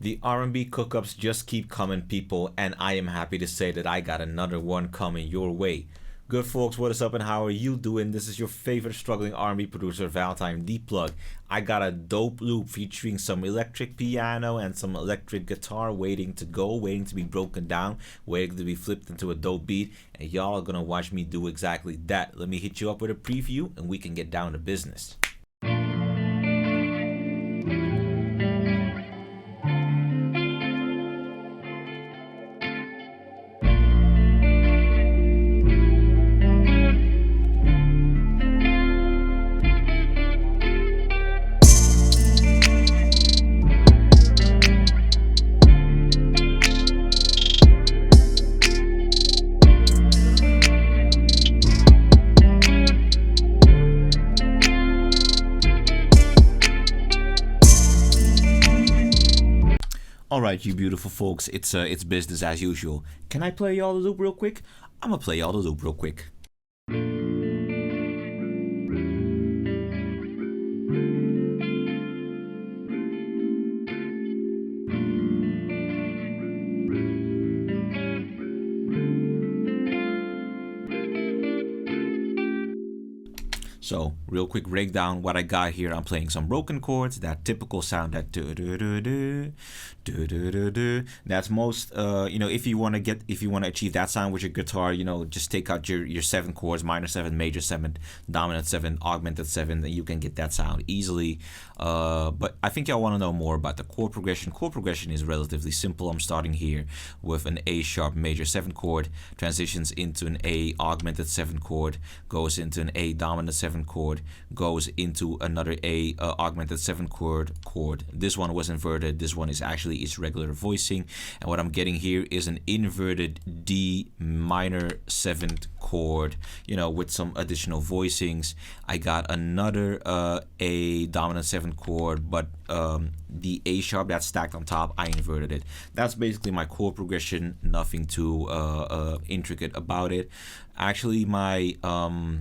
The R&B cookups just keep coming, people, and I am happy to say that I got another one coming your way. Good folks, what is up and how are you doing? This is your favorite struggling R&B producer, Valentine D Plug. I got a dope loop featuring some electric piano and some electric guitar waiting to go, waiting to be broken down, waiting to be flipped into a dope beat, and y'all are gonna watch me do exactly that. Let me hit you up with a preview and we can get down to business. All right, you beautiful folks, it's business as usual. Can I play y'all the loop real quick? I'm gonna play y'all the loop real quick. So, real quick breakdown, what I got here, I'm playing some broken chords, that typical sound, that do do do do do do do do. That's most, if you want to achieve that sound with your guitar, just take out your 7 chords, minor 7, major 7, dominant 7, augmented 7, and you can get that sound easily. But I think y'all want to know more about the chord progression. Chord progression is relatively simple. I'm starting here with an A sharp major 7 chord, transitions into an A augmented 7 chord, goes into an A dominant 7 chord, goes into another A augmented 7 chord. This one was inverted. This one is actually its regular voicing, and what I'm getting here is an inverted D minor 7th chord, with some additional voicings. I got another A dominant 7 chord, but the A sharp that's stacked on top, I inverted it. That's basically my chord progression. Nothing too intricate about it. Actually, my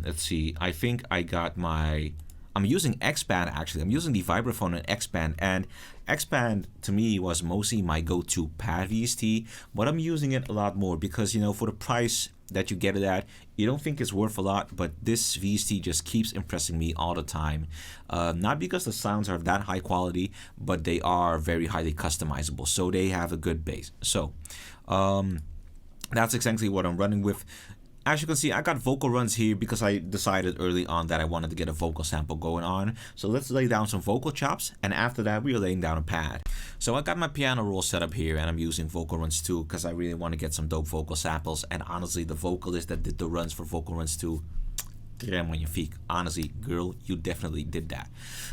let's see, I think I got my, I'm using X-Band. Actually, I'm using the vibraphone and X-Band, and X-Band to me was mostly my go-to pad VST, but I'm using it a lot more because for the price that you get it at, you don't think it's worth a lot, but this VST just keeps impressing me all the time. Not because the sounds are that high quality, but they are very highly customizable, so they have a good bass. So that's exactly what I'm running with. As you can see, I got vocal runs here because I decided early on that I wanted to get a vocal sample going on. So let's lay down some vocal chops, and after that we are laying down a pad. So I got my piano roll set up here, and I'm using vocal runs too because I really want to get some dope vocal samples. And honestly, the vocalist that did the runs for vocal runs too, magnifique. Honestly, girl, you definitely did that.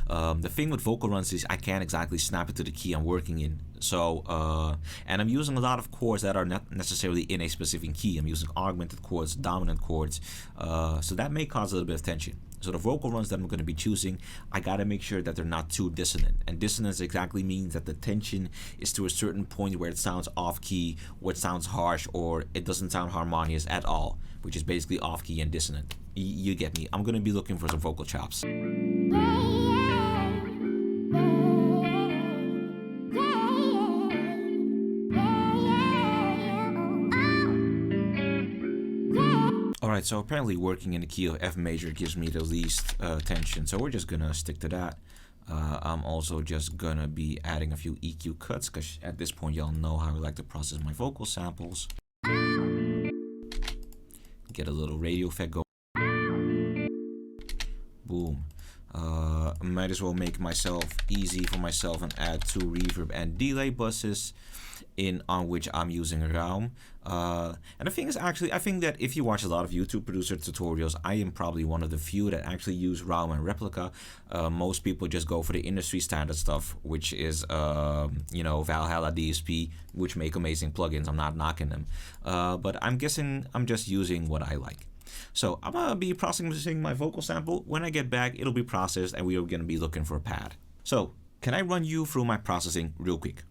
The thing with vocal runs is I can't exactly snap it to the key I'm working in. So, and I'm using a lot of chords that are not necessarily in a specific key. I'm using augmented chords, dominant chords. So that may cause a little bit of tension. So the vocal runs that I'm going to be choosing, I got to make sure that they're not too dissonant. And dissonance exactly means that the tension is to a certain point where it sounds off key, or it sounds harsh, or it doesn't sound harmonious at all, which is basically off key and dissonant. You get me. I'm going to be looking for some vocal chops. Alright, so apparently working in the key of F major gives me the least tension, so we're just gonna stick to that. I'm also just gonna be adding a few EQ cuts because at this point y'all know how I like to process my vocal samples. Get a little radio effect going. Boom. Might as well make myself easy for myself and add 2 reverb and delay buses on which I'm using Raum. And the thing is, actually, I think that if you watch a lot of YouTube producer tutorials, I am probably one of the few that actually use Raum and Replica. Most people just go for the industry standard stuff, which is Valhalla DSP, which make amazing plugins. I'm not knocking them, but I'm guessing I'm just using what I like. So I'm gonna be processing my vocal sample. When I get back, it'll be processed and we are gonna be looking for a pad. So can I run you through my processing real quick?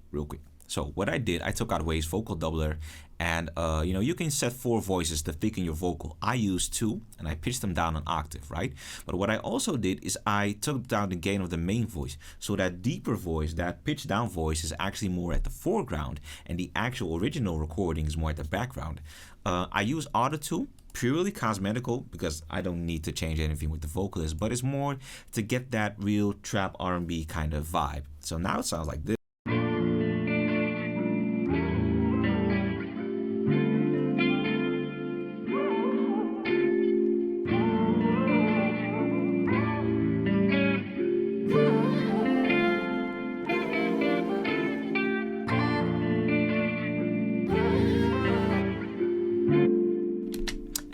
So what I did, I took out Wave's vocal doubler, and you can set 4 voices to thicken your vocal. I used 2, and I pitched them down an octave, right? But what I also did is I took down the gain of the main voice, so that deeper voice, that pitched down voice, is actually more at the foreground, and the actual original recording is more at the background. I use Auto-Tune, purely cosmetical, because I don't need to change anything with the vocalist, but it's more to get that real trap R&B kind of vibe. So now it sounds like this.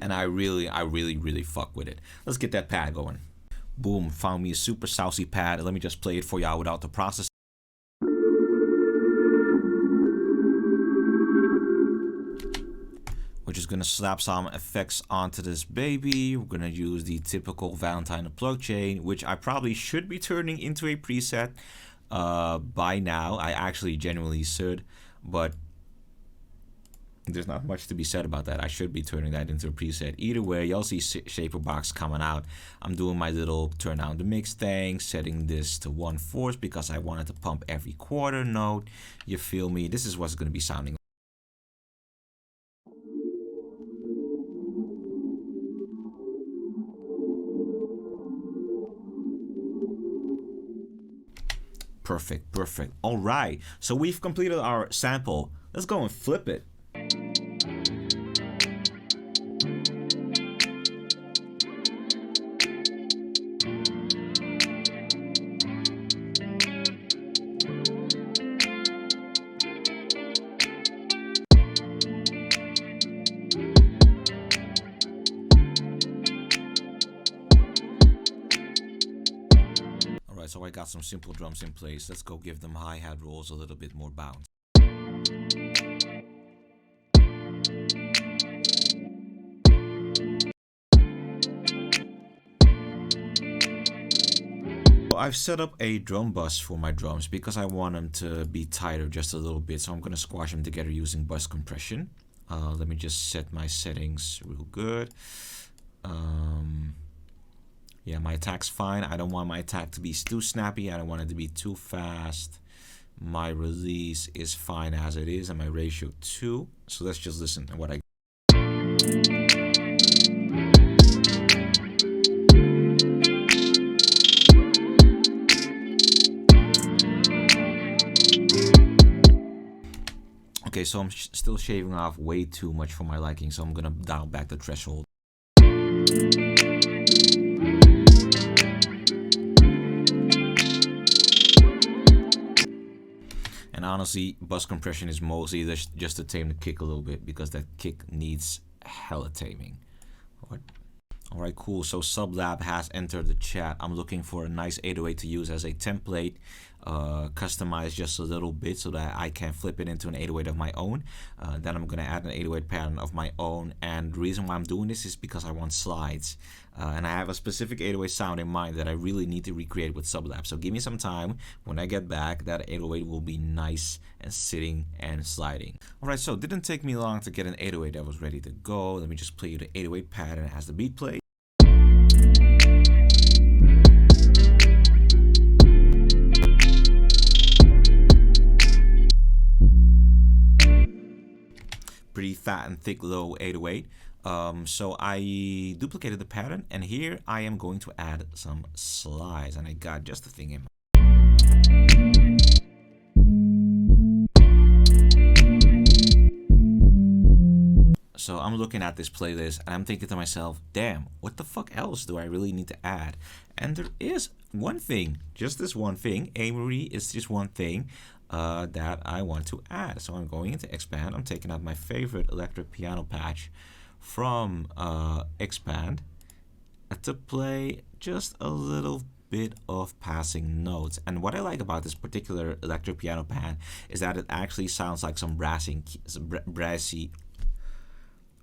And I really fuck with it. Let's get that pad going. Boom, found me a super saucy pad. Let me just play it for y'all without the process. We're just gonna slap some effects onto this baby. We're gonna use the typical Valentine plug chain, which I probably should be turning into a preset by now. I actually genuinely should, but there's not much to be said about that. I should be turning that into a preset. Either way, y'all see Shaper Box coming out. I'm doing my little turn down the mix thing, setting this to 1/4 because I wanted to pump every quarter note. You feel me? This is what's going to be sounding. Perfect, perfect. All right, so we've completed our sample. Let's go and flip it. So I got some simple drums in place. Let's go give them hi-hat rolls a little bit more bounce. I've set up a drum bus for my drums because I want them to be tighter just a little bit. So I'm going to squash them together using bus compression. Let me just set my settings real good. Yeah, my attack's fine. I don't want my attack to be too snappy. I don't want it to be too fast. My release is fine as it is, and my ratio 2. So let's just listen to what I. Okay, so I'm still shaving off way too much for my liking, so I'm gonna dial back the threshold. And honestly, bus compression is mostly just to tame the kick a little bit because that kick needs hella taming. Alright, cool. So Sublab has entered the chat. I'm looking for a nice 808 to use as a template, customize just a little bit so that I can flip it into an 808 of my own. Then I'm going to add an 808 pattern of my own. And the reason why I'm doing this is because I want slides. And I have a specific 808 sound in mind that I really need to recreate with Sublab. So give me some time. When I get back, that 808 will be nice and sitting and sliding. Alright, so it didn't take me long to get an 808 that was ready to go. Let me just play you the 808 pattern as the beat plays. Pretty fat and thick low 808. So I duplicated the pattern, and here I am going to add some slides, and I got just the thing in mind. So I'm looking at this playlist and I'm thinking to myself, damn, what the fuck else do I really need to add? And there is one thing, just this one thing. Amory is just one thing that I want to add. So I'm going into Expand. I'm taking out my favorite electric piano patch from Expand to play just a little bit of passing notes. And what I like about this particular electric piano pad is that it actually sounds like some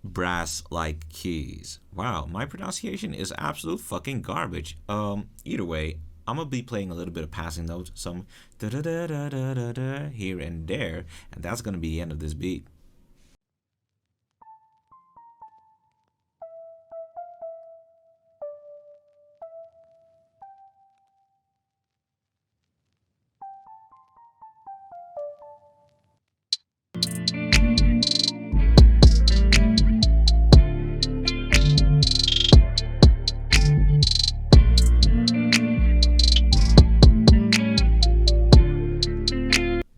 brass-like keys. Wow, my pronunciation is absolute fucking garbage. Either way, I'm gonna be playing a little bit of passing notes, some da da da da da da here and there, and that's gonna be the end of this beat.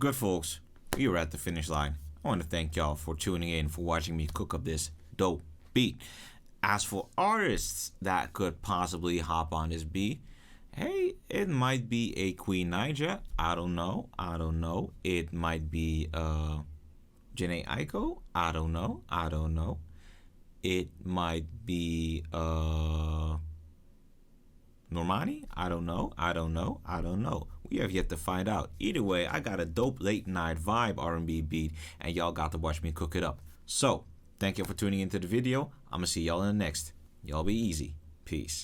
Good folks, we are at the finish line. I want to thank y'all for tuning in, for watching me cook up this dope beat. As for artists that could possibly hop on this beat, hey, it might be a Queen Naija. I don't know. I don't know. It might be Janae Aiko. I don't know. I don't know. It might be Normani? I don't know. I don't know. I don't know. We have yet to find out. Either way, I got a dope late night vibe R&B beat, and y'all got to watch me cook it up. So, thank you for tuning into the video. I'm gonna see y'all in the next. Y'all be easy. Peace.